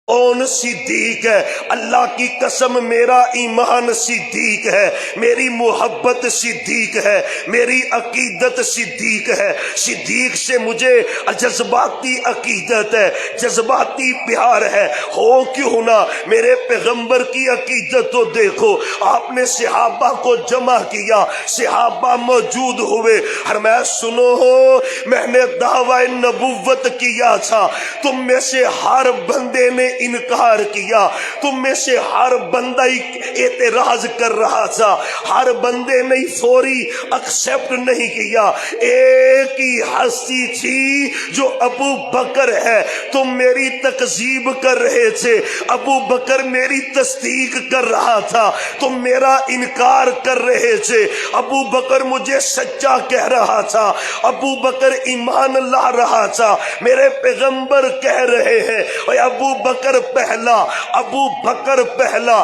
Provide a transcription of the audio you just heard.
کون صدیق ہے؟ اللہ کی قسم میرا ایمان صدیق ہے، میری محبت صدیق ہے، میری عقیدت صدیق ہے۔ صدیق سے مجھے جذباتی عقیدت ہے، جذباتی پیار ہے۔ ہو کیوں نہ میرے پیغمبر کی عقیدت تو دیکھو، آپ نے صحابہ کو جمع کیا، صحابہ موجود ہوئے، فرمایا سنو میں نے دعوی نبوت کیا تھا، تم میں سے ہر بندے نے انکار کیا، تم میں سے ہر بندہ اعتراض کر رہا تھا، ہر بندے نے فوری ایکسپٹ نہیں کیا۔ ایک ہی ہستی تھی جو ابو بکر ہے، تم میری تکذیب کر رہے تھے، ابو بکر میری تصدیق کر رہا تھا، تم میرا انکار کر رہے تھے، ابو بکر مجھے سچا کہہ رہا تھا، ابو بکر ایمان لا رہا تھا۔ میرے پیغمبر کہہ رہے ہیں اے ابو بکر پہلا، ابو بکر پہلا۔